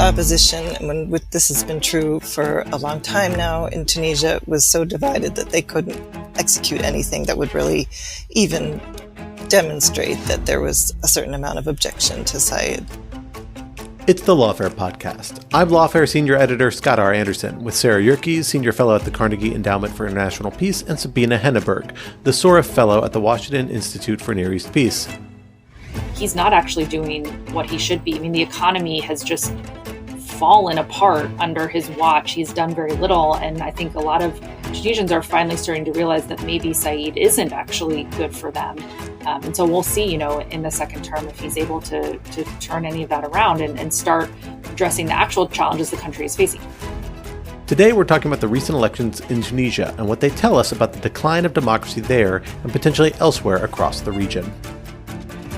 opposition, this has been true for a long time now in Tunisia, was so divided that they couldn't execute anything that would really even demonstrate that there was a certain amount of objection to Saied. It's the Lawfare podcast. I'm Lawfare senior editor Scott R. Anderson, with Sarah Yerkes, senior fellow at the Carnegie Endowment for International Peace, and Sabina Henneberg, the Soref Fellow at the Washington Institute for Near East Peace. He's not actually doing what he should be. I mean, the economy has just fallen apart under his watch. He's done very little, and I think a lot of Tunisians are finally starting to realize that maybe Saied isn't actually good for them. And so we'll see, in the second term, if he's able to turn any of that around and start addressing the actual challenges the country is facing. Today, we're talking about the recent elections in Tunisia and what they tell us about the decline of democracy there and potentially elsewhere across the region.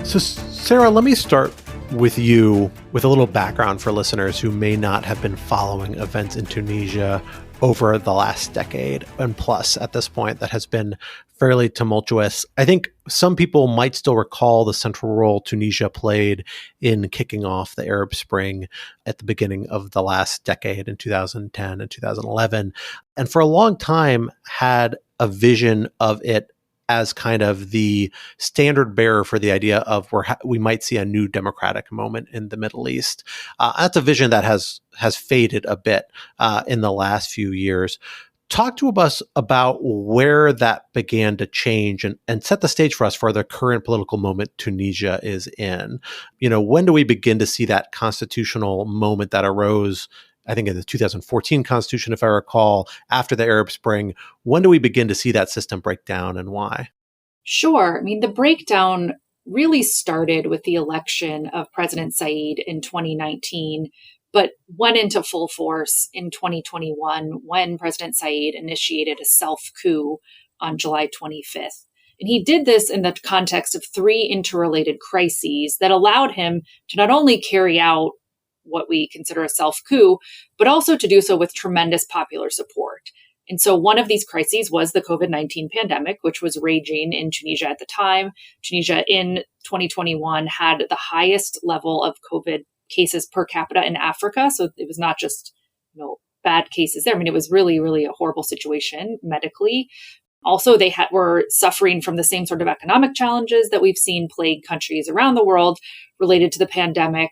So, Sarah, let me start with you with a little background for listeners who may not have been following events in Tunisia over the last decade and plus at this point that has been fairly tumultuous. I think some people might still recall the central role Tunisia played in kicking off the Arab Spring at the beginning of the last decade in 2010 and 2011, and for a long time had a vision of it as kind of the standard bearer for the idea of where we might see a new democratic moment in the Middle East. That's a vision that has faded a bit in the last few years. Talk to us about where that began to change and set the stage for us for the current political moment Tunisia is in. When do we begin to see that constitutional moment that arose, I think in the 2014 constitution, if I recall, after the Arab Spring? When do we begin to see that system break down and why? Sure. I mean, the breakdown really started with the election of President Saied in 2019, but went into full force in 2021 when President Saied initiated a self-coup on July 25th. And he did this in the context of three interrelated crises that allowed him to not only carry out what we consider a self-coup, but also to do so with tremendous popular support. And so one of these crises was the COVID-19 pandemic, which was raging in Tunisia at the time. Tunisia in 2021 had the highest level of COVID cases per capita in Africa. So it was not just, bad cases there. I mean, it was really, really a horrible situation medically. Also, they were suffering from the same sort of economic challenges that we've seen plague countries around the world related to the pandemic.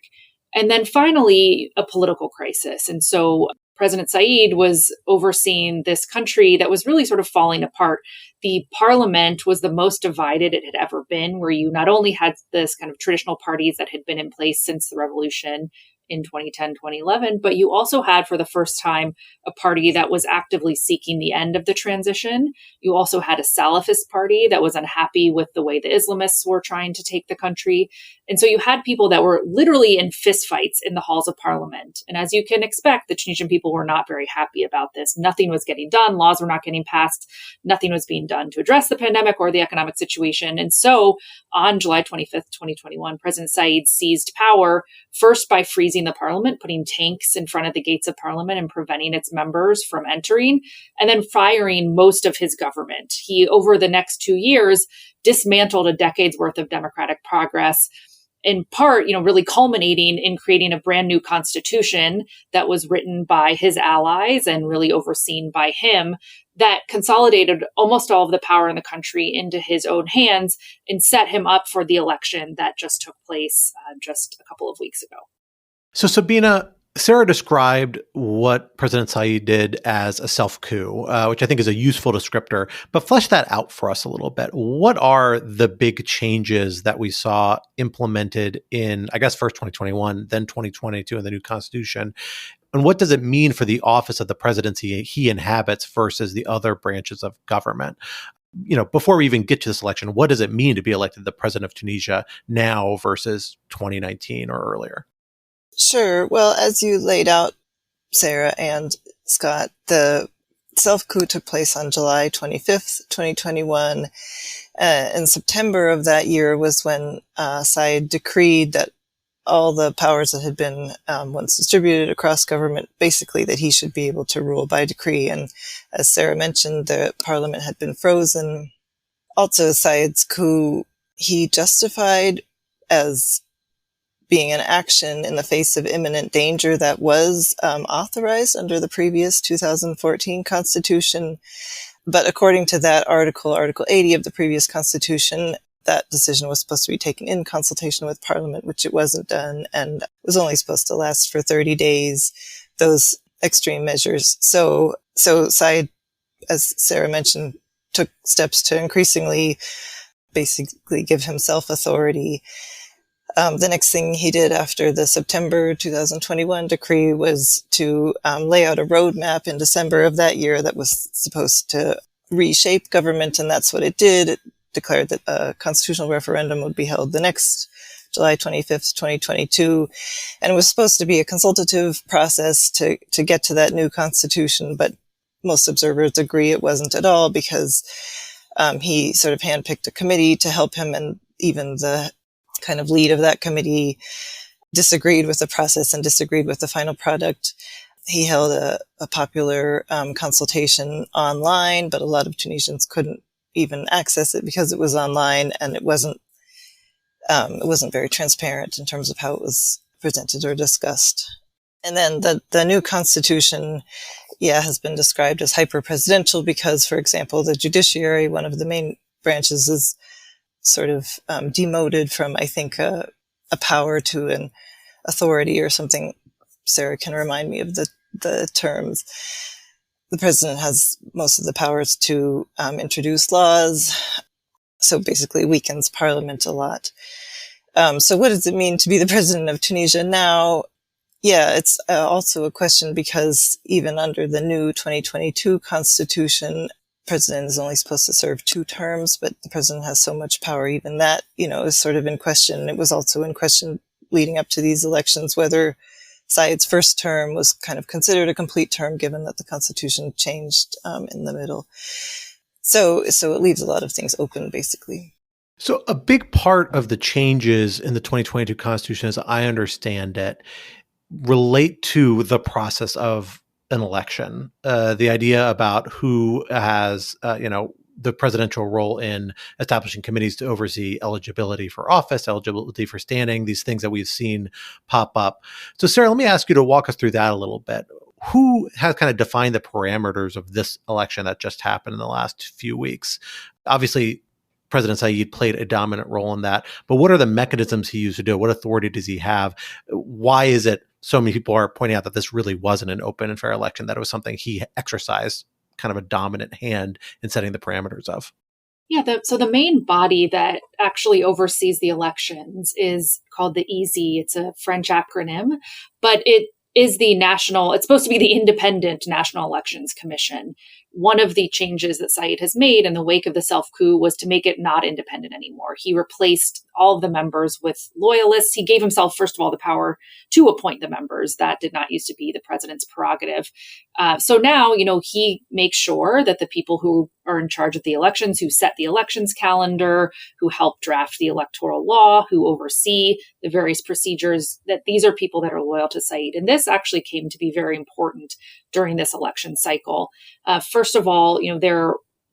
And then finally, a political crisis. And so President Saied was overseeing this country that was really sort of falling apart. The parliament was the most divided it had ever been, where you not only had this kind of traditional parties that had been in place since the revolution in 2010, 2011, but you also had for the first time a party that was actively seeking the end of the transition. You also had a Salafist party that was unhappy with the way the Islamists were trying to take the country. And so you had people that were literally in fistfights in the halls of parliament. And as you can expect, the Tunisian people were not very happy about this. Nothing was getting done. Laws were not getting passed. Nothing was being done to address the pandemic or the economic situation. And so on July 25th, 2021, President Saied seized power first by freezing the parliament, putting tanks in front of the gates of parliament and preventing its members from entering, and then firing most of his government. He, over the next 2 years, dismantled a decade's worth of democratic progress, in part, really culminating in creating a brand new constitution that was written by his allies and really overseen by him, that consolidated almost all of the power in the country into his own hands and set him up for the election that just took place just a couple of weeks ago. So, Sabina, Sarah described what President Saied did as a self-coup, which I think is a useful descriptor, but flesh that out for us a little bit. What are the big changes that we saw implemented in, I guess, first 2021, then 2022 in the new constitution? And what does it mean for the office of the presidency he inhabits versus the other branches of government? Before we even get to this election, what does it mean to be elected the president of Tunisia now versus 2019 or earlier? Sure. Well, as you laid out, Sarah and Scott, the self-coup took place on July 25th, 2021. In September of that year was when Saied decreed that all the powers that had been once distributed across government, basically that he should be able to rule by decree. And as Sarah mentioned, the parliament had been frozen. Also, Saied's coup, he justified as being an action in the face of imminent danger that was authorized under the previous 2014 Constitution. But according to that Article 80 of the previous Constitution, that decision was supposed to be taken in consultation with Parliament, which it wasn't done, and was only supposed to last for 30 days, those extreme measures. So Saied, as Sarah mentioned, took steps to increasingly basically give himself authority. The next thing he did after the September 2021 decree was to lay out a roadmap in December of that year that was supposed to reshape government, and that's what it did. It declared that a constitutional referendum would be held the next July 25th, 2022, and it was supposed to be a consultative process to get to that new constitution, but most observers agree it wasn't at all, because he sort of handpicked a committee to help him, and even the kind of lead of that committee disagreed with the process and disagreed with the final product. He held a popular consultation online, but a lot of Tunisians couldn't even access it because it was online, and it wasn't very transparent in terms of how it was presented or discussed. And then the new constitution, has been described as hyper-presidential because, for example, the judiciary, one of the main branches, is sort of demoted from, I think, a power to an authority or something. Sarah can remind me of the terms. The president has most of the powers to introduce laws, so basically weakens parliament a lot. So what does it mean to be the president of Tunisia now? It's also a question because even under the new 2022 constitution, the president is only supposed to serve 2 terms, but the president has so much power, even that, is sort of in question. It was also in question leading up to these elections whether Saied's first term was kind of considered a complete term, given that the constitution changed in the middle. So it leaves a lot of things open, basically. So a big part of the changes in the 2022 Constitution, as I understand it, relate to the process of an election. The idea about who has, the presidential role in establishing committees to oversee eligibility for office, eligibility for standing, these things that we've seen pop up. So Sarah, let me ask you to walk us through that a little bit. Who has kind of defined the parameters of this election that just happened in the last few weeks? Obviously, President Saied played a dominant role in that, but what are the mechanisms he used to do it? What authority does he have? Why is it so many people are pointing out that this really wasn't an open and fair election, that it was something he exercised kind of a dominant hand in setting the parameters of? So the main body that actually oversees the elections is called the EZ. It's a French acronym, but it is it's supposed to be the Independent National Elections Commission. One of the changes that Saied has made in the wake of the self-coup was to make it not independent anymore. He replaced all of the members with loyalists. He gave himself, first of all, the power to appoint the members. That did not used to be the president's prerogative. So now, he makes sure that the people who are in charge of the elections, who set the elections calendar, who help draft the electoral law, who oversee the various procedures, that these are people that are loyal to Saied. And this actually came to be very important during this election cycle. First of all,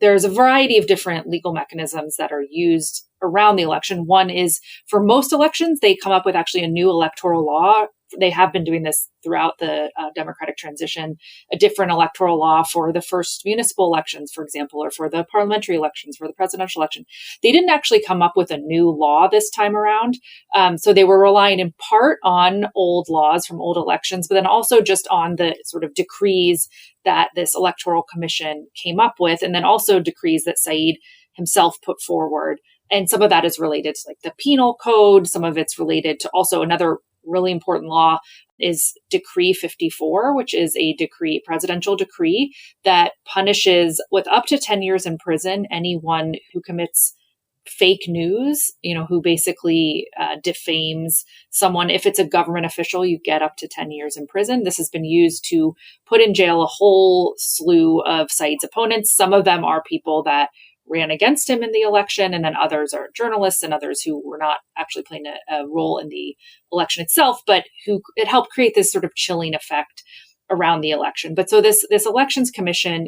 there's a variety of different legal mechanisms that are used around the election. One is, for most elections, they come up with actually a new electoral law. They have been doing this throughout the democratic transition, a different electoral law for the first municipal elections, for example, or for the parliamentary elections, for the presidential election. They didn't actually come up with a new law this time around. So they were relying in part on old laws from old elections, but then also just on the sort of decrees that this electoral commission came up with, and then also decrees that Saied himself put forward. And some of that is related to like the penal code. Some of it's related to also another really important law is Decree 54, which is a presidential decree that punishes with up to 10 years in prison anyone who commits fake news, who basically defames someone. If it's a government official, you get up to 10 years in prison. This has been used to put in jail a whole slew of Saied's opponents. Some of them are people that ran against him in the election, and then others are journalists and others who were not actually playing a role in the election itself, but who it helped create this sort of chilling effect around the election. But so this elections commission,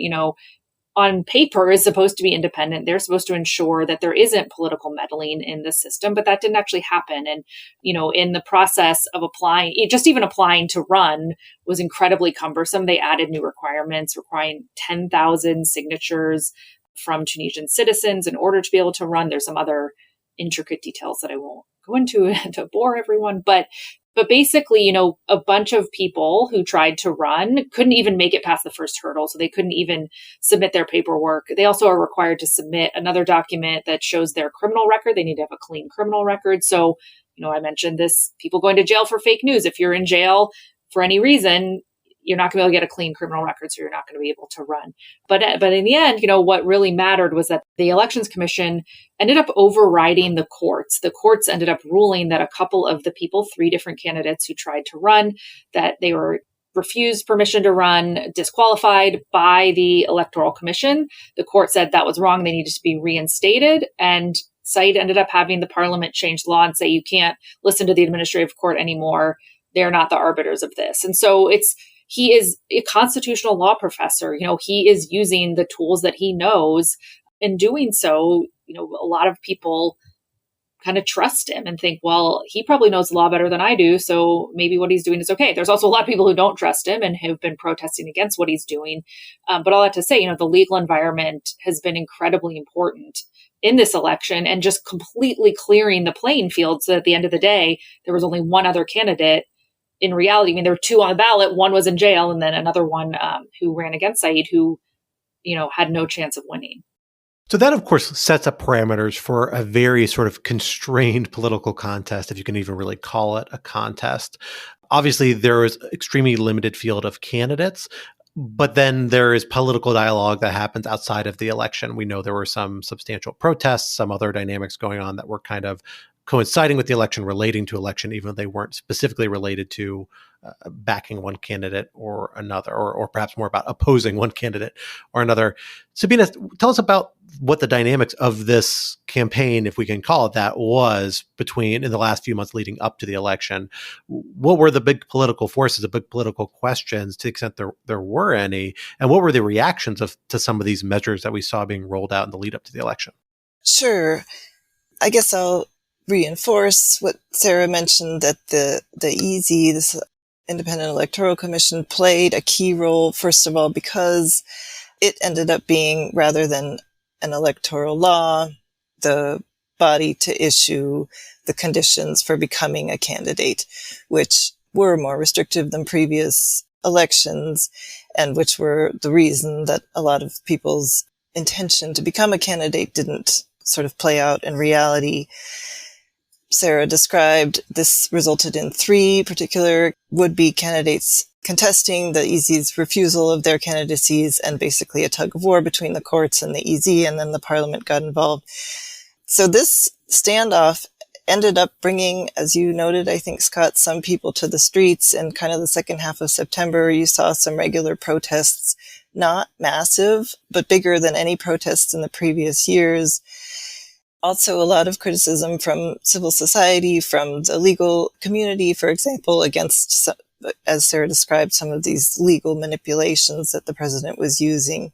on paper is supposed to be independent. They're supposed to ensure that there isn't political meddling in the system, but that didn't actually happen. And, in the process of applying, just even applying to run was incredibly cumbersome. They added new requirements requiring 10,000 signatures from Tunisian citizens in order to be able to run. There's some other intricate details that I won't go into to bore everyone, but basically, a bunch of people who tried to run couldn't even make it past the first hurdle. So they couldn't even submit their paperwork. They also are required to submit another document that shows their criminal record. They need to have a clean criminal record. So, I mentioned this, people going to jail for fake news. If you're in jail for any reason, you're not going to be able to get a clean criminal record, so you're not going to be able to run. But in the end, what really mattered was that the Elections Commission ended up overriding the courts. The courts ended up ruling that a couple of the people, 3 different candidates who tried to run, that they were refused permission to run, disqualified by the Electoral Commission. The court said that was wrong. They needed to be reinstated. And Saied ended up having the parliament change law and say, you can't listen to the administrative court anymore. They're not the arbiters of this. And so he is a constitutional law professor. He is using the tools that he knows. In doing so, a lot of people kind of trust him and think, well, he probably knows the law better than I do, so maybe what he's doing is okay. There's also a lot of people who don't trust him and have been protesting against what he's doing. But all that to say, the legal environment has been incredibly important in this election and just completely clearing the playing field so that at the end of the day, there was only one other candidate. In reality, there were 2 on the ballot. One was in jail, and then another one who ran against Saied, who, had no chance of winning. So that, of course, sets up parameters for a very sort of constrained political contest, if you can even really call it a contest. Obviously, there is an extremely limited field of candidates, but then there is political dialogue that happens outside of the election. We know there were some substantial protests, some other dynamics going on that were kind of coinciding with the election, relating to election, even though they weren't specifically related to backing one candidate or another, or perhaps more about opposing one candidate or another. Sabina, tell us about what the dynamics of this campaign, if we can call it that, was between in the last few months leading up to the election. What were the big political forces, the big political questions, to the extent there were any, and what were the reactions to some of these measures that we saw being rolled out in the lead up to the election? Sure. I guess I'll reinforce what Sarah mentioned, that the EZ, this Independent Electoral Commission, played a key role, first of all, because it ended up being, rather than an electoral law, the body to issue the conditions for becoming a candidate, which were more restrictive than previous elections, and which were the reason that a lot of people's intention to become a candidate didn't sort of play out in reality. Sarah described this resulted in 3 particular would-be candidates contesting the EZ's refusal of their candidacies, and basically a tug of war between the courts and the EZ, and then the parliament got involved. So this standoff ended up bringing, as you noted, I think, Scott, some people to the streets. In kind of the second half of September, you saw some regular protests, not massive, but bigger than any protests in the previous years. Also, a lot of criticism from civil society, from the legal community, for example, against, as Sarah described, some of these legal manipulations that the president was using.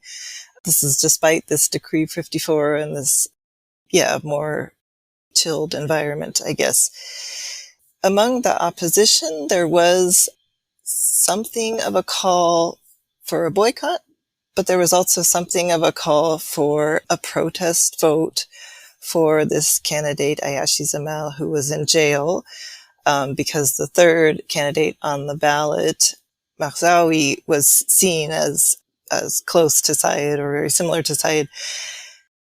This is despite this Decree 54 and this, more chilled environment, I guess. Among the opposition, there was something of a call for a boycott, but there was also something of a call for a protest vote for this candidate, Ayashi Zamal, who was in jail, because the third candidate on the ballot, Maghzawi, was seen as close to Saied or very similar to Saied.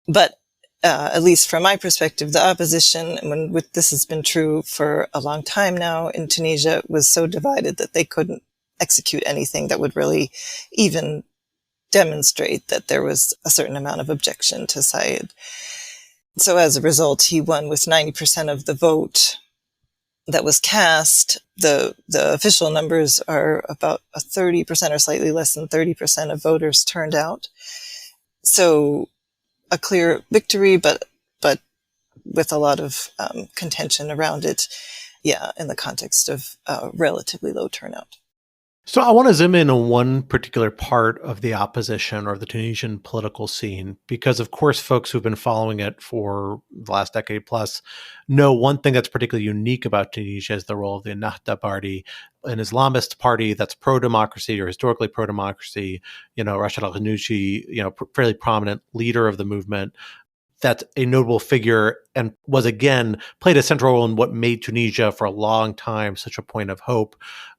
But at least from my perspective, the opposition, this has been true for a long time now in Tunisia, was so divided that they couldn't execute anything that would really even demonstrate that there was a certain amount of objection to Saied. So as a result, he won with 90% of the vote that was cast. The official numbers are about 30% or slightly less than 30% of voters turned out. So a clear victory, but with a lot of contention around it, in the context of relatively low turnout. So I want to zoom in on one particular part of the opposition or the Tunisian political scene, because of course, folks who've been following it for the last decade plus know one thing that's particularly unique about Tunisia is the role of the Ennahda party, an Islamist party that's pro-democracy or historically pro-democracy. Rashid al-Ghannouchi, fairly prominent leader of the movement, that's a notable figure and was again played a central role in what made Tunisia for a long time such a point of hope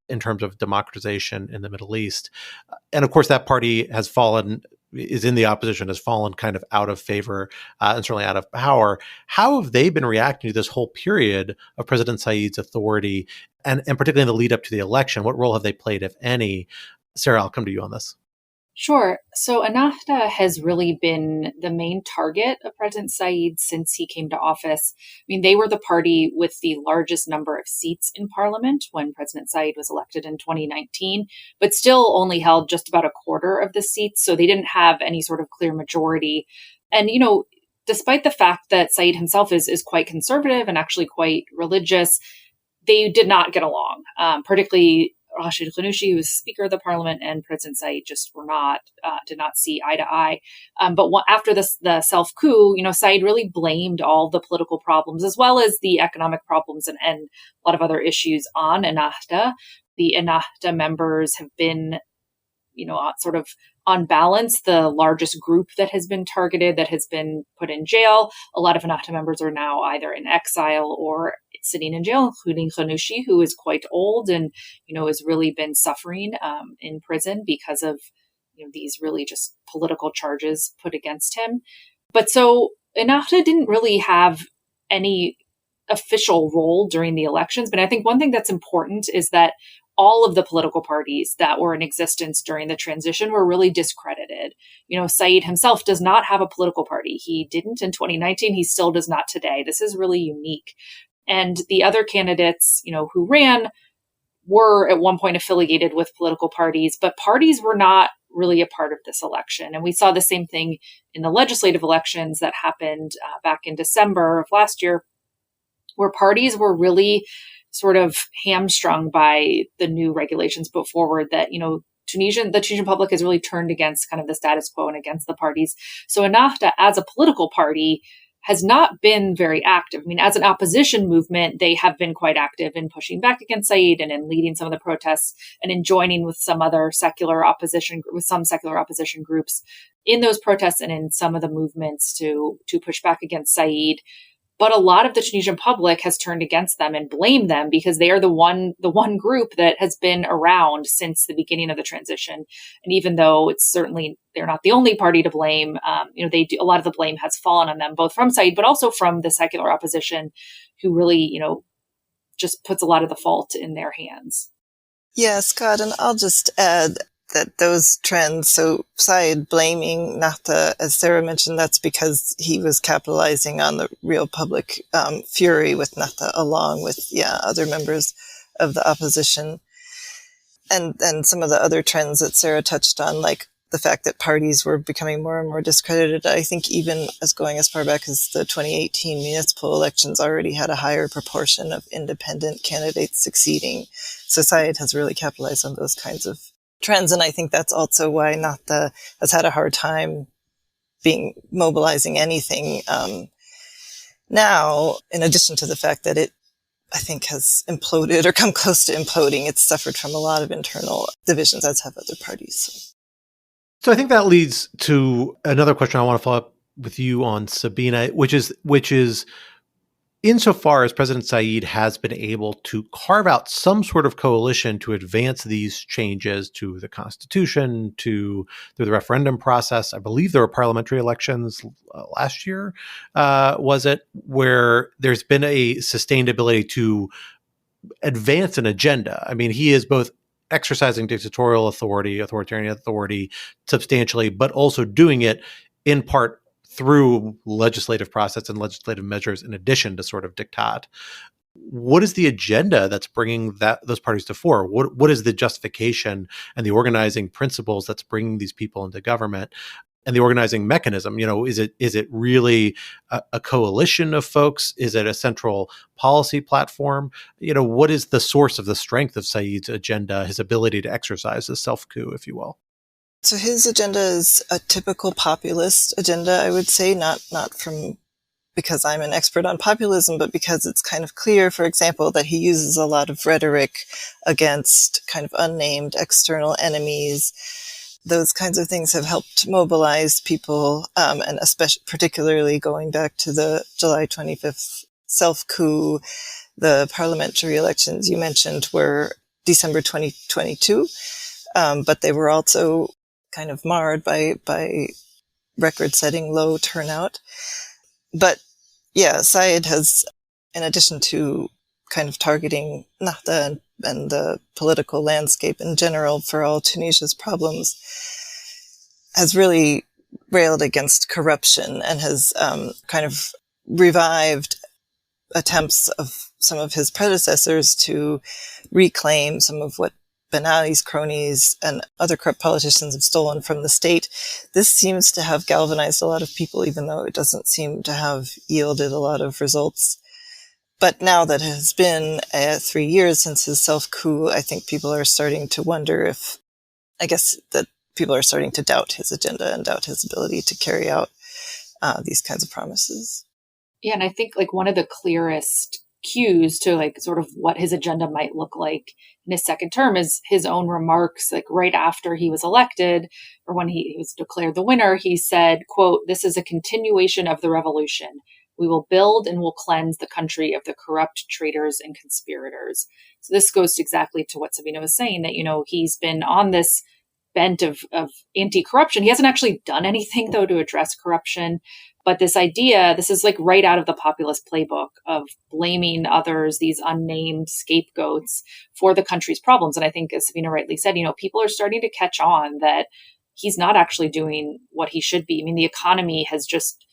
in terms of democratization in the Middle East. And of course, that party is in the opposition, has fallen kind of out of favor and certainly out of power. How have they been reacting to this whole period of President Said's authority and particularly in the lead up to the election? What role have they played, if any? Sarah, I'll come to you on this. Sure. So Ennahda has really been the main target of President Said since he came to office. I mean, they were the party with the largest number of seats in parliament when President Said was elected in 2019, but still only held just about a quarter of the seats. So they didn't have any sort of clear majority. And, despite the fact that Said himself is quite conservative and actually quite religious, they did not get along, particularly Rashid Ghannouchi, who was Speaker of the Parliament, and President Said just did not see eye to eye. But after the self coup, Said really blamed all the political problems as well as the economic problems and a lot of other issues on Ennahda. The Ennahda members have been, sort of on balance, the largest group that has been targeted, that has been put in jail. A lot of Ennahda members are now either in exile or sitting in jail, including Ghannouchi, who is quite old and, has really been suffering in prison because of, these really just political charges put against him. But so Ennahda didn't really have any official role during the elections. But I think one thing that's important is that all of the political parties that were in existence during the transition were really discredited. Said himself does not have a political party. He didn't in 2019. He still does not today. This is really unique. And the other candidates, who ran were at one point affiliated with political parties, but parties were not really a part of this election. And we saw the same thing in the legislative elections that happened back in December of last year, where parties were really sort of hamstrung by the new regulations put forward that, the Tunisian public has really turned against kind of the status quo and against the parties. So Ennahda, as a political party, has not been very active. I mean, as an opposition movement, they have been quite active in pushing back against Said and in leading some of the protests and in joining with some secular opposition groups in those protests and in some of the movements to push back against Said. But a lot of the Tunisian public has turned against them and blamed them because they are the one group that has been around since the beginning of the transition. And even though they're not the only party to blame, a lot of the blame has fallen on them, both from Said, but also from the secular opposition, who really, just puts a lot of the fault in their hands. Yeah, Scott, and I'll just add that those trends, so Said blaming Ennahda, as Sarah mentioned, that's because he was capitalizing on the real public fury with Ennahda, along with, other members of the opposition. And some of the other trends that Sarah touched on, like the fact that parties were becoming more and more discredited. I think even going as far back as the 2018 municipal elections already had a higher proportion of independent candidates succeeding. So Said has really capitalized on those kinds of trends. And I think that's also why Ennahda has had a hard time mobilizing anything now, in addition to the fact that it, I think, has imploded or come close to imploding. It's suffered from a lot of internal divisions, as have other parties. So I think that leads to another question I want to follow up with you on, Sabina, which is insofar as President Said has been able to carve out some sort of coalition to advance these changes to the Constitution, through the referendum process. I believe there were parliamentary elections last year, was it, where there's been a sustained ability to advance an agenda. I mean, he is both exercising authoritarian authority substantially, but also doing it in part through legislative process and legislative measures in addition to sort of diktat. What is the agenda that's bringing those parties to fore? What is the justification and the organizing principles that's bringing these people into government? and the organizing mechanism. Is it really a coalition of folks? Is it a central policy platform? What is the source of the strength of Saied's agenda, his ability to exercise the self-coup, if you will? So his agenda is a typical populist agenda, I would say, not from because I'm an expert on populism, but because it's kind of clear, for example, that he uses a lot of rhetoric against kind of unnamed external enemies. Those kinds of things have helped mobilize people, and especially particularly going back to the July 25th self-coup. The parliamentary elections you mentioned were December 2022, but they were also kind of marred by record-setting low turnout. But yeah, Saied has, in addition to kind of targeting Nahda and the political landscape in general for all Tunisia's problems, has really railed against corruption and has kind of revived attempts of some of his predecessors to reclaim some of what Ben Ali's cronies and other corrupt politicians have stolen from the state. This seems to have galvanized a lot of people, even though it doesn't seem to have yielded a lot of results. But now that it has been 3 years since his self-coup, I think people are starting to wonder that people are starting to doubt his agenda and doubt his ability to carry out these kinds of promises. Yeah, and I think one of the clearest cues to sort of what his agenda might look like in his second term is his own remarks, right after he was elected or when he was declared the winner. He said, quote, "This is a continuation of the revolution. We will build and will cleanse the country of the corrupt traitors and conspirators." So this goes exactly to what Sabina was saying, that, he's been on this bent of anti-corruption. He hasn't actually done anything, though, to address corruption. But this idea, this is right out of the populist playbook of blaming others, these unnamed scapegoats for the country's problems. And I think, as Sabina rightly said, people are starting to catch on that he's not actually doing what he should be. I mean, the economy has just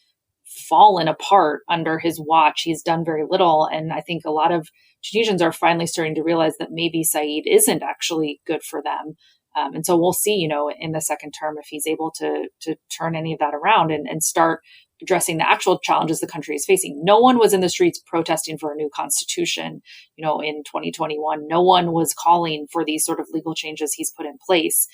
fallen apart under his watch. He's done very little. And I think a lot of Tunisians are finally starting to realize that maybe Saied isn't actually good for them. And so we'll see, in the second term, if he's able to turn any of that around and start addressing the actual challenges the country is facing. No one was in the streets protesting for a new constitution, in 2021. No one was calling for these sort of legal changes he's put in place.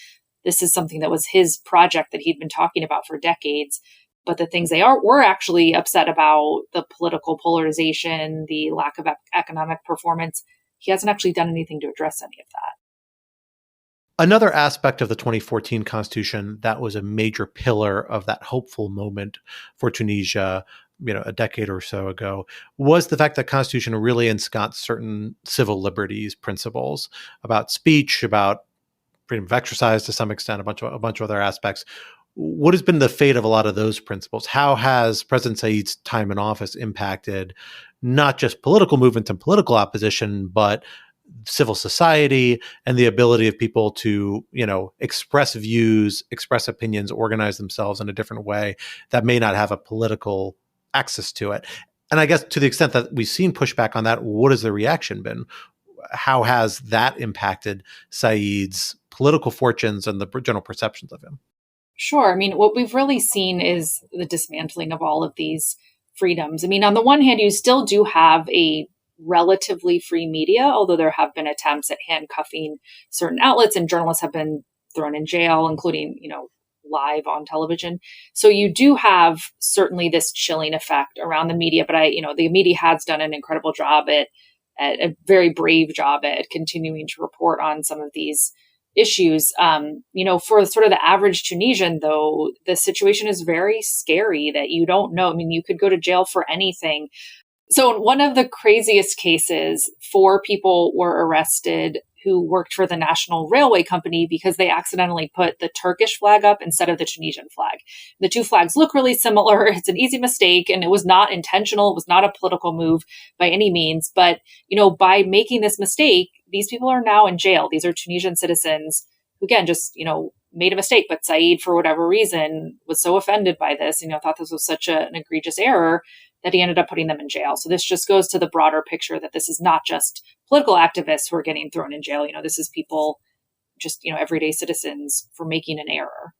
This is something that was his project that he'd been talking about for decades. But the things were actually upset about, the political polarization, the lack of economic performance. He hasn't actually done anything to address any of that. Another aspect of the 2014 constitution that was a major pillar of that hopeful moment for Tunisia, a decade or so ago, was the fact that constitution really ensconced certain civil liberties principles about speech, about freedom of exercise to some extent, a bunch of other aspects. What has been the fate of a lot of those principles? How has President Saied's time in office impacted not just political movements and political opposition, but civil society and the ability of people to, express views, express opinions, organize themselves in a different way that may not have a political access to it? And I guess to the extent that we've seen pushback on that, what has the reaction been? How has that impacted Saied's political fortunes and the general perceptions of him? Sure. I mean, what we've really seen is the dismantling of all of these freedoms. I mean, on the one hand, you still do have a relatively free media, although there have been attempts at handcuffing certain outlets and journalists have been thrown in jail, including, live on television. So you do have certainly this chilling effect around the media, but the media has done an incredible job at a very brave job at continuing to report on some of these issues. For sort of the average Tunisian, though, the situation is very scary that you don't know. I mean, you could go to jail for anything. So in one of the craziest cases, 4 people were arrested who worked for the National Railway Company because they accidentally put the Turkish flag up instead of the Tunisian flag. The two flags look really similar. It's an easy mistake, and it was not intentional. It was not a political move by any means. But, by making this mistake, these people are now in jail. These are Tunisian citizens who, again, just, made a mistake. But Saied, for whatever reason, was so offended by this, thought this was such an egregious error that he ended up putting them in jail. So this just goes to the broader picture that this is not just political activists who are getting thrown in jail. This is people, just, everyday citizens for making an error.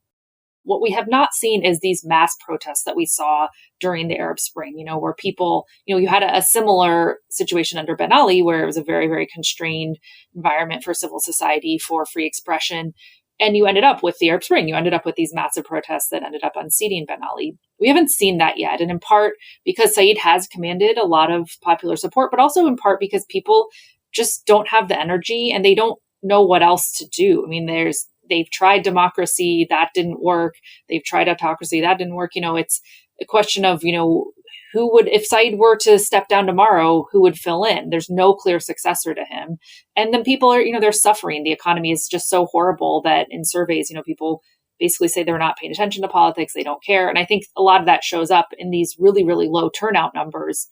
What we have not seen is these mass protests that we saw during the Arab Spring, where people, you had a similar situation under Ben Ali, where it was a very, very constrained environment for civil society, for free expression. And you ended up with the Arab Spring. You ended up with these massive protests that ended up unseating Ben Ali. We haven't seen that yet. And in part because Saied has commanded a lot of popular support, but also in part because people just don't have the energy and they don't know what else to do. I mean, they've tried democracy, that didn't work. They've tried autocracy, that didn't work. It's a question of, who would, if Saied were to step down tomorrow, who would fill in? There's no clear successor to him. And then people are, they're suffering. The economy is just so horrible that in surveys, people basically say they're not paying attention to politics. They don't care. And I think a lot of that shows up in these really, really low turnout numbers,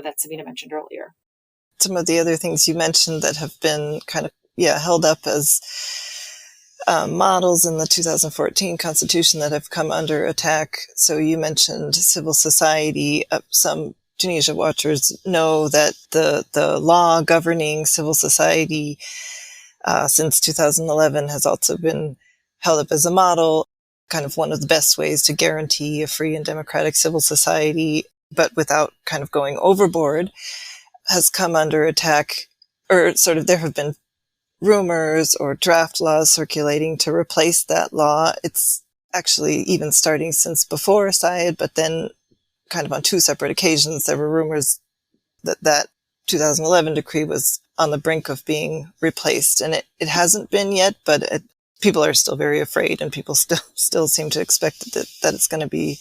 that Sabina mentioned earlier. Some of the other things you mentioned that have been kind of, held up as models in the 2014 Constitution that have come under attack. So you mentioned civil society. Some Tunisia watchers know that the law governing civil society since 2011 has also been held up as a model, kind of one of the best ways to guarantee a free and democratic civil society, but without kind of going overboard, has come under attack, or sort of there have been rumors or draft laws circulating to replace that law. It's actually even starting since before Saied, but then kind of on two separate occasions, there were rumors that 2011 decree was on the brink of being replaced. And it hasn't been yet, but people are still very afraid, and people still seem to expect that it's going to be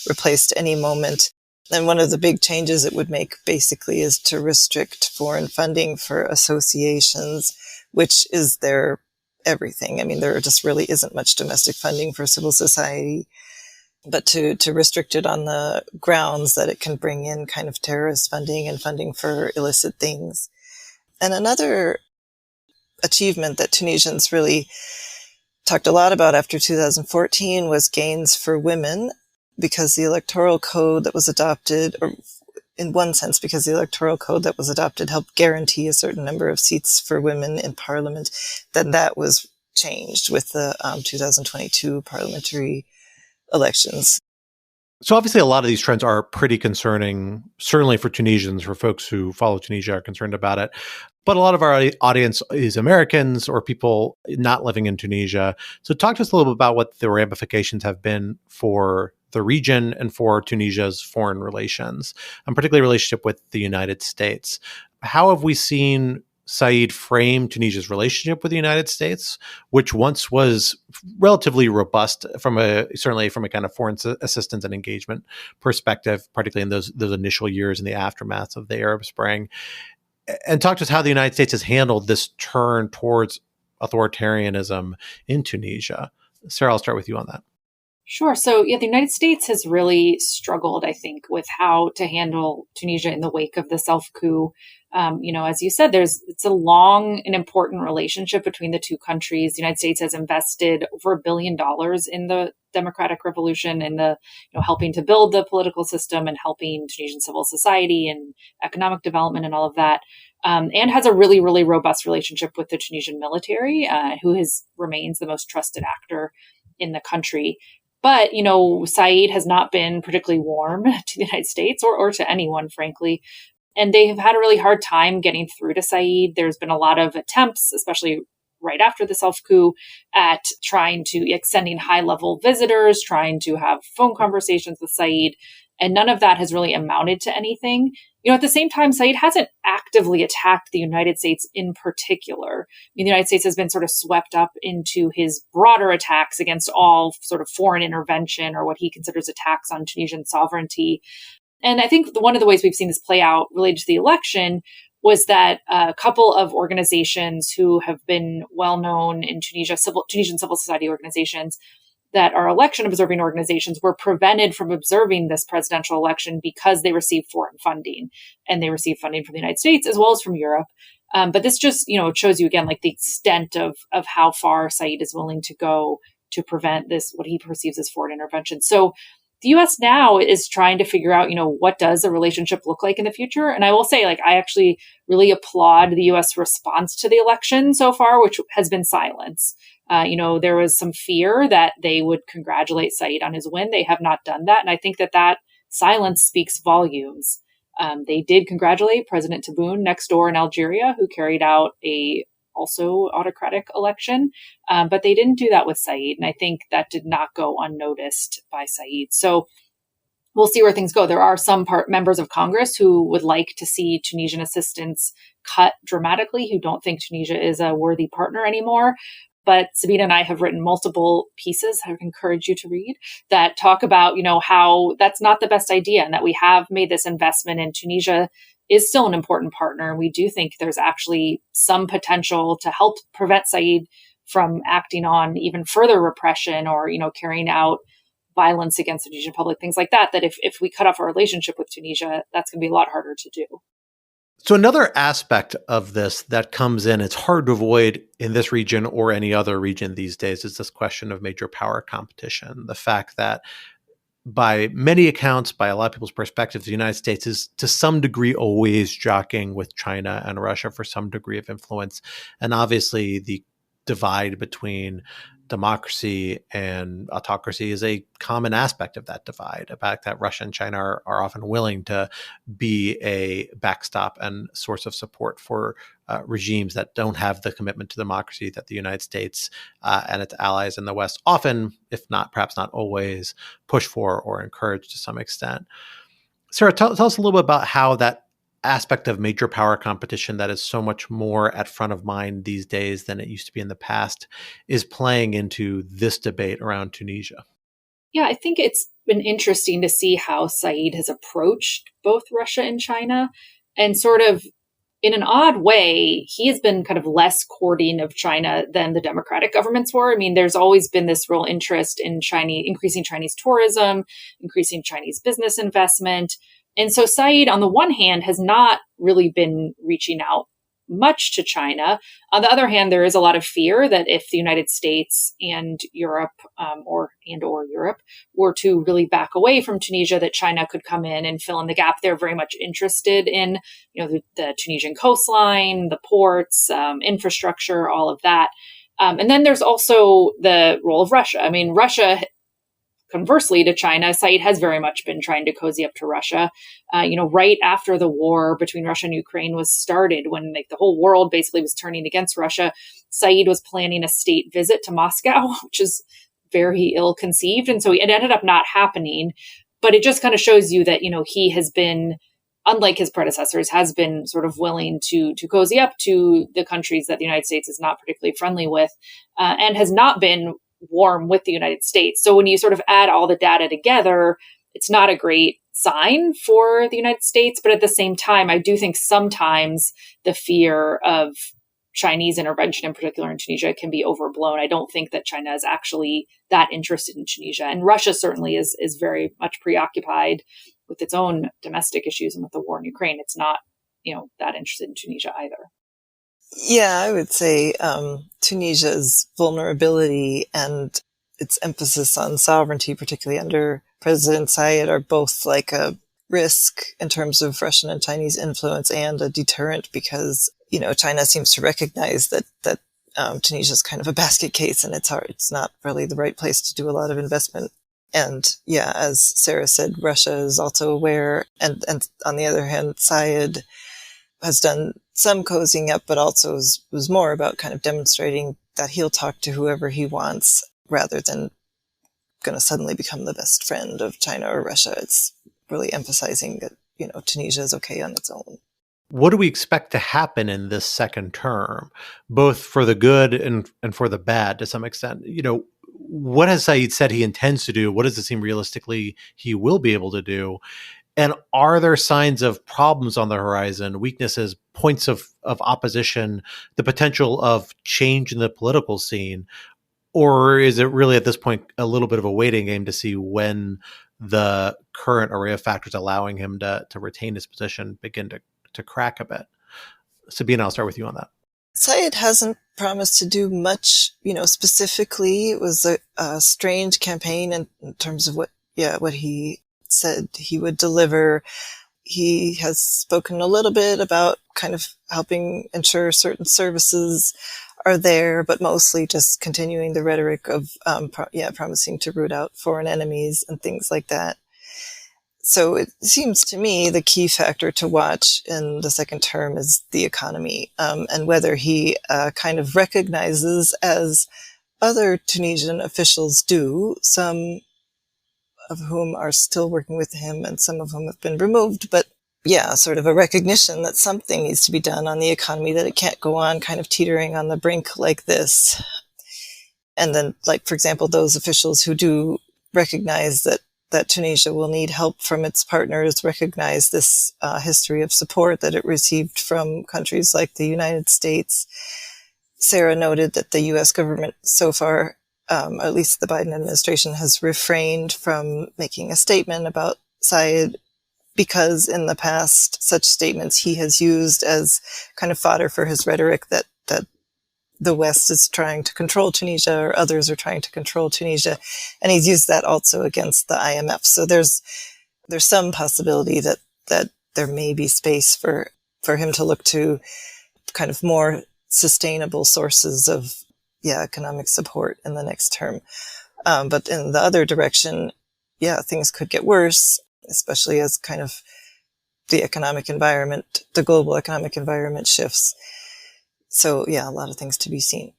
replaced any moment. And one of the big changes it would make basically is to restrict foreign funding for associations, which is their everything. I mean, there just really isn't much domestic funding for civil society, but to restrict it on the grounds that it can bring in kind of terrorist funding and funding for illicit things. And another achievement that Tunisians really talked a lot about after 2014 was gains for women, because the electoral code that was adopted, or in one sense, because the electoral code that was adopted helped guarantee a certain number of seats for women in parliament, then that was changed with the 2022 parliamentary elections. So obviously a lot of these trends are pretty concerning, certainly for Tunisians, for folks who follow Tunisia are concerned about it. But a lot of our audience is Americans or people not living in Tunisia. So talk to us a little bit about what the ramifications have been for the region and for Tunisia's foreign relations, and particularly relationship with the United States. How have we seen Saied frame Tunisia's relationship with the United States, which once was relatively robust certainly from a kind of foreign assistance and engagement perspective, particularly in those initial years in the aftermath of the Arab Spring? And talk to us how the United States has handled this turn towards authoritarianism in Tunisia. Sarah, I'll start with you on that. Sure. So, the United States has really struggled, I think, with how to handle Tunisia in the wake of the self-coup. As you said, it's a long and important relationship between the two countries. The United States has invested over $1 billion in the democratic revolution and helping to build the political system and helping Tunisian civil society and economic development and all of that. And has a really, really robust relationship with the Tunisian military, who remains the most trusted actor in the country. But, Saied has not been particularly warm to the United States or to anyone, frankly. And they have had a really hard time getting through to Saied. There's been a lot of attempts, especially right after the self-coup, at extending high-level visitors, trying to have phone conversations with Saied. And none of that has really amounted to anything. At the same time, Saied hasn't actively attacked the United States in particular. The United States has been sort of swept up into his broader attacks against all sort of foreign intervention or what he considers attacks on Tunisian sovereignty. And I think one of the ways we've seen this play out related to the election was that a couple of organizations who have been well known in Tunisian civil society organizations that are election observing organizations were prevented from observing this presidential election because they received foreign funding, and they received funding from the United States as well as from Europe. But this just, it shows you again, like the extent of how far Saied is willing to go to prevent this, what he perceives as foreign intervention. So the U.S. now is trying to figure out, what does the relationship look like in the future? And I will say, I actually really applaud the U.S. response to the election so far, which has been silence. There was some fear that they would congratulate Saied on his win. They have not done that. And I think that silence speaks volumes. They did congratulate President Tebboune next door in Algeria, who carried out a also autocratic election. But they didn't do that with Saied. And I think that did not go unnoticed by Saied. So we'll see where things go. There are some members of Congress who would like to see Tunisian assistance cut dramatically, who don't think Tunisia is a worthy partner anymore. But Sabina and I have written multiple pieces I would encourage you to read that talk about, how that's not the best idea and that we have made this investment in Tunisia is still an important partner. And we do think there's actually some potential to help prevent Saied from acting on even further repression or, carrying out violence against the Tunisian public, things like that, that if we cut off our relationship with Tunisia, that's going to be a lot harder to do. So another aspect of this that comes in, it's hard to avoid in this region or any other region these days, is this question of major power competition. The fact that by many accounts, by a lot of people's perspectives, the United States is to some degree always jockeying with China and Russia for some degree of influence. And obviously the divide between democracy and autocracy is a common aspect of that divide. The fact that Russia and China are often willing to be a backstop and source of support for regimes that don't have the commitment to democracy that the United States and its allies in the West often, if not, perhaps not always, push for or encourage to some extent. Sarah, tell us a little bit about how that aspect of major power competition that is so much more at front of mind these days than it used to be in the past is playing into this debate around Tunisia. Yeah, I think it's been interesting to see how Saied has approached both Russia and China, and sort of in an odd way, he has been kind of less courting of China than the democratic governments were. I mean, there's always been this real interest in increasing Chinese tourism, increasing Chinese business investment. And so Saied, on the one hand, has not really been reaching out much to China. On the other hand, there is a lot of fear that if the United States and Europe or Europe were to really back away from Tunisia, that China could come in and fill in the gap. They're very much interested in, the Tunisian coastline, the ports, infrastructure, all of that. And then there's also the role of Russia. I mean, Russia, conversely to China, Saied has very much been trying to cozy up to Russia. Right after the war between Russia and Ukraine was started, when the whole world basically was turning against Russia, Saied was planning a state visit to Moscow, which is very ill-conceived. And so it ended up not happening. But it just kind of shows you that, he has been, unlike his predecessors, has been sort of willing to cozy up to the countries that the United States is not particularly friendly with, and has not been warm with the United States. So when you sort of add all the data together, it's not a great sign for the United States. But at the same time, I do think sometimes the fear of Chinese intervention, in particular in Tunisia, can be overblown. I don't think that China is actually that interested in Tunisia. And Russia certainly is very much preoccupied with its own domestic issues and with the war in Ukraine. It's not, that interested in Tunisia either. Yeah, I would say Tunisia's vulnerability and its emphasis on sovereignty, particularly under President Saied, are both like a risk in terms of Russian and Chinese influence and a deterrent because, China seems to recognize that Tunisia is kind of a basket case and it's not really the right place to do a lot of investment. And yeah, as Sarah said, Russia is also aware. And on the other hand, Saied has done some cozying up, but also was more about kind of demonstrating that he'll talk to whoever he wants rather than going to suddenly become the best friend of China or Russia. It's really emphasizing that, Tunisia is okay on its own. What do we expect to happen in this second term, both for the good and for the bad to some extent? What has Saied said he intends to do? What does it seem realistically he will be able to do? And are there signs of problems on the horizon, weaknesses, points of opposition, the potential of change in the political scene? Or is it really at this point a little bit of a waiting game to see when the current array of factors allowing him to retain his position begin to crack a bit? Sabina, I'll start with you on that. Saied hasn't promised to do much, specifically. It was a strange campaign in terms of what he said he would deliver. he has spoken a little bit about kind of helping ensure certain services are there, but mostly just continuing the rhetoric of, promising to root out foreign enemies and things like that. So it seems to me the key factor to watch in the second term is the economy, and whether he kind of recognizes, as other Tunisian officials do, some of whom are still working with him and some of whom have been removed, but sort of a recognition that something needs to be done on the economy, that it can't go on kind of teetering on the brink like this. And then, like, for example, those officials who do recognize that Tunisia will need help from its partners, recognize this history of support that it received from countries like the United States. Sarah noted that the U.S. government so far, at least the Biden administration, has refrained from making a statement about Saied because in the past, such statements he has used as kind of fodder for his rhetoric that the West is trying to control Tunisia, or others are trying to control Tunisia. And he's used that also against the IMF. So there's some possibility that there may be space for him to look to kind of more sustainable sources of economic support in the next term. But in the other direction, things could get worse, especially as kind of the global economic environment shifts. So, a lot of things to be seen.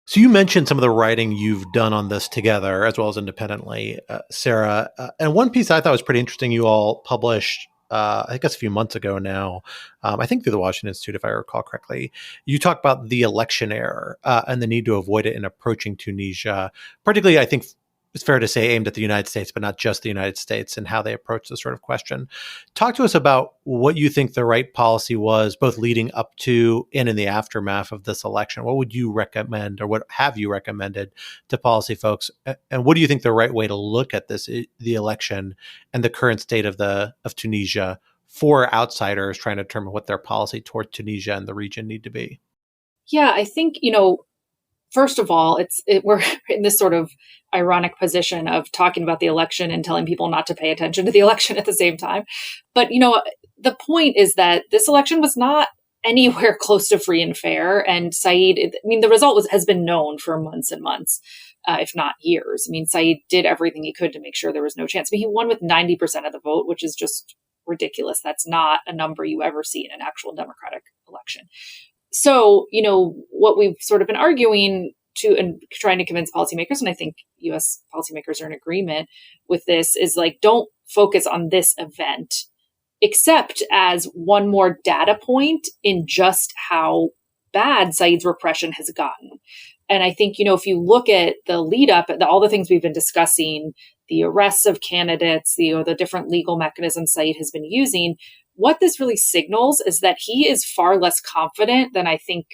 So you mentioned some of the writing you've done on this together as well as independently, Sarah. And one piece I thought was pretty interesting you all published, I guess a few months ago now, I think through the Washington Institute, if I recall correctly. You talk about the election error and the need to avoid it in approaching Tunisia, particularly, I think, it's fair to say, aimed at the United States, but not just the United States, and how they approach this sort of question. Talk to us about what you think the right policy was, both leading up to and in the aftermath of this election. What would you recommend, or what have you recommended to policy folks? And what do you think the right way to look at this, the election and the current state of Tunisia, for outsiders trying to determine what their policy toward Tunisia and the region need to be? Yeah, I think, first of all, we're in this sort of ironic position of talking about the election and telling people not to pay attention to the election at the same time. But, the point is that this election was not anywhere close to free and fair. And Saied, the result has been known for months and months, if not years. Saied did everything he could to make sure there was no chance. He won with 90% of the vote, which is just ridiculous. That's not a number you ever see in an actual democratic election. So, what we've sort of been arguing to and trying to convince policymakers, and I think U.S. policymakers are in agreement with this, is like, don't focus on this event, except as one more data point in just how bad Said's repression has gotten. And I think, if you look at the lead up, all the things we've been discussing, the arrests of candidates, the different legal mechanisms Said has been using, what this really signals is that he is far less confident than I think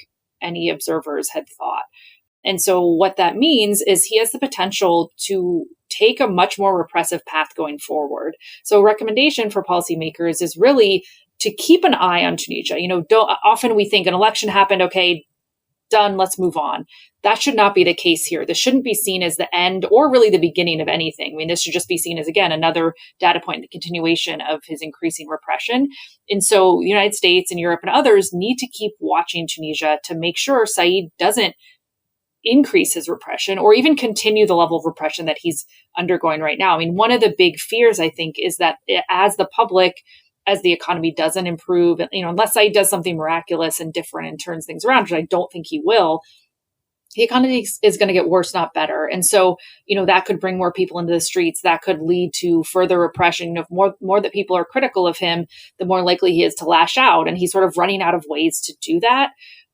any observers had thought. And so what that means is he has the potential to take a much more repressive path going forward. So a recommendation for policymakers is really to keep an eye on Tunisia. Often we think an election happened, okay, done, let's move on. That should not be the case here. This shouldn't be seen as the end or really the beginning of anything. This should just be seen as, again, another data point, the continuation of his increasing repression. And so the United States and Europe and others need to keep watching Tunisia to make sure Saied doesn't increase his repression or even continue the level of repression that he's undergoing right now. One of the big fears, I think, is that as the economy doesn't improve, unless Saied does something miraculous and different and turns things around, which I don't think he will, the economy is going to get worse, not better. And so, that could bring more people into the streets. That could lead to further repression. If more that people are critical of him, the more likely he is to lash out. And he's sort of running out of ways to do that.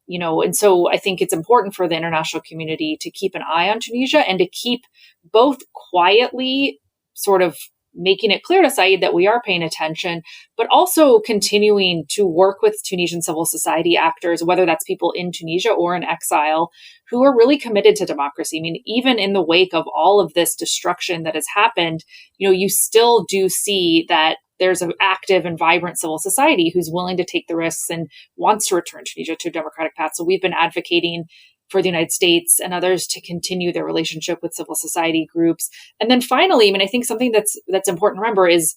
And so I think it's important for the international community to keep an eye on Tunisia and to keep both quietly sort of making it clear to Saied that we are paying attention, but also continuing to work with Tunisian civil society actors, whether that's people in Tunisia or in exile, who are really committed to democracy. Even in the wake of all of this destruction that has happened, you still do see that there's an active and vibrant civil society who's willing to take the risks and wants to return Tunisia to a democratic path. So we've been advocating for the United States and others to continue their relationship with civil society groups. And then finally, I think something that's important to remember is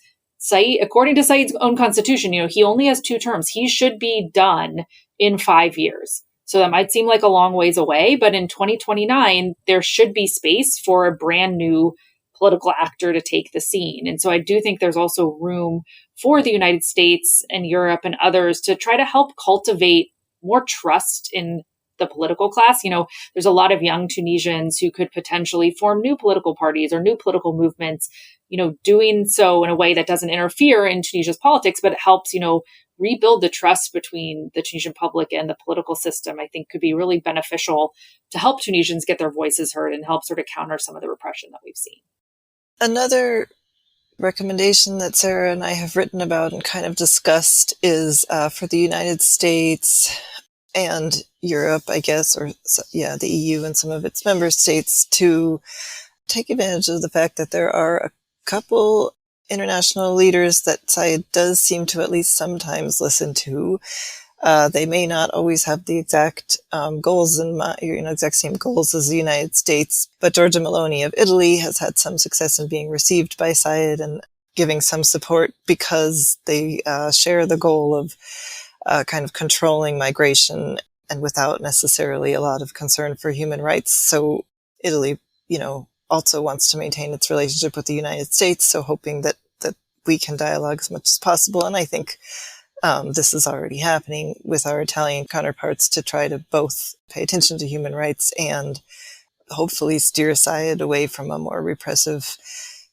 Saied, according to Said's own constitution, he only has 2 terms. He should be done in 5 years. So that might seem like a long ways away, but in 2029, there should be space for a brand new political actor to take the scene. And so I do think there's also room for the United States and Europe and others to try to help cultivate more trust in the political class. There's a lot of young Tunisians who could potentially form new political parties or new political movements, doing so in a way that doesn't interfere in Tunisia's politics, but it helps, rebuild the trust between the Tunisian public and the political system. I think could be really beneficial to help Tunisians get their voices heard and help sort of counter some of the repression that we've seen. Another recommendation that Sarah and I have written about and kind of discussed is for the United States and Europe, I guess, or the EU and some of its member states to take advantage of the fact that there are a couple international leaders that Saied does seem to at least sometimes listen to. They may not always have the exact goals in mind, exact same goals as the United States, but Giorgia Meloni of Italy has had some success in being received by Saied and giving some support because they share the goal of kind of controlling migration and without necessarily a lot of concern for human rights. So Italy, also wants to maintain its relationship with the United States. So hoping that we can dialogue as much as possible. And I think this is already happening with our Italian counterparts to try to both pay attention to human rights and hopefully steer Saied away from a more repressive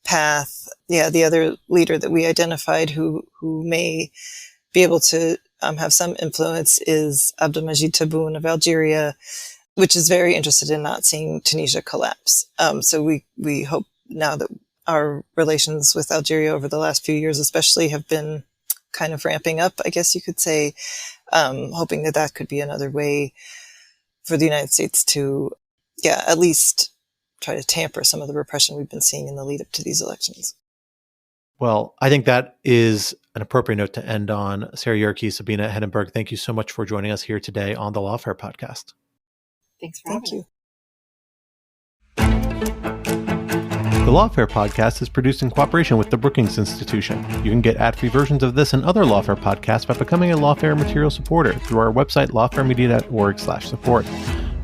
path. Yeah, the other leader that we identified who may be able to have some influence is Abdelmajid Tebboune of Algeria, which is very interested in not seeing Tunisia collapse. So we hope now that our relations with Algeria over the last few years especially have been kind of ramping up, I guess you could say, hoping that could be another way for the United States to, at least try to tamper some of the repression we've been seeing in the lead up to these elections. Well, I think that is an appropriate note to end on. Sarah Yerkes, Sabina Henneberg, thank you so much for joining us here today on the Lawfare podcast. Thanks for having me. The Lawfare podcast is produced in cooperation with the Brookings Institution. You can get ad-free versions of this and other Lawfare podcasts by becoming a Lawfare material supporter through our website, lawfaremedia.org/support.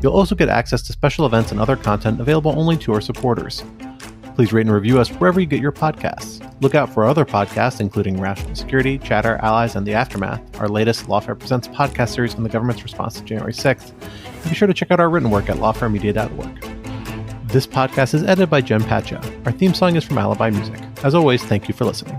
You'll also get access to special events and other content available only to our supporters. Please rate and review us wherever you get your podcasts. Look out for our other podcasts, including Rational Security, Chatter, Allies, and The Aftermath, our latest Lawfare Presents podcast series on the government's response to January 6th. And be sure to check out our written work at lawfaremedia.org. This podcast is edited by Jen Patja. Our theme song is from Alibi Music. As always, thank you for listening.